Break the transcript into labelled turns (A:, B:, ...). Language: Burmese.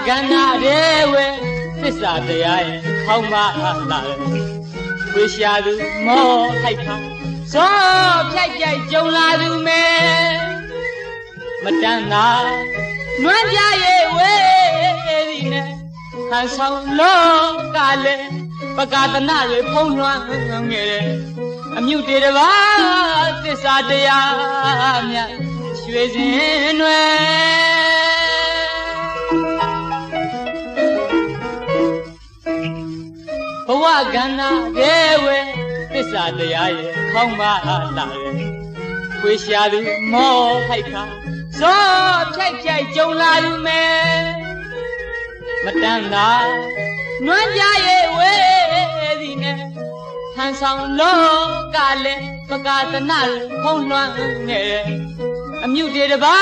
A: ကန္နာရဲဝဲသစ္စာတရားရဲ့ခေါင်းမလာတယ်ဝေရှာသူမောထိုက်ခါဇောဖြိုက်ကြိုက်ကြုံလာသူမဲမတန်းသာနွမ်းပြရဲ့ဝဲဒီနဲ့ဟန်ဆောင်လောကလည်းပကာသနာတွေဖုံးလွှမ်းငယ်တယ်အမြုတေတပါသစ္စာတရားမြတ်ရွှေစင်တွေဘဝကန္နာရဲဝဲသစ္စာတရားရဲ့ခေါင်းမလာတယ်ဝေရှာသူမောဟိုက်ခါဇောဖြိုက်ဖြိုက်ကြုံလာသူမဲမတန်းသာနွမ်းပြရဲ့ဝဲဒီနဲ့ဟန်ဆောင်လောကလည်းပကာသနာဖုံးလွှမ်းငယ်အမြုတေတပါ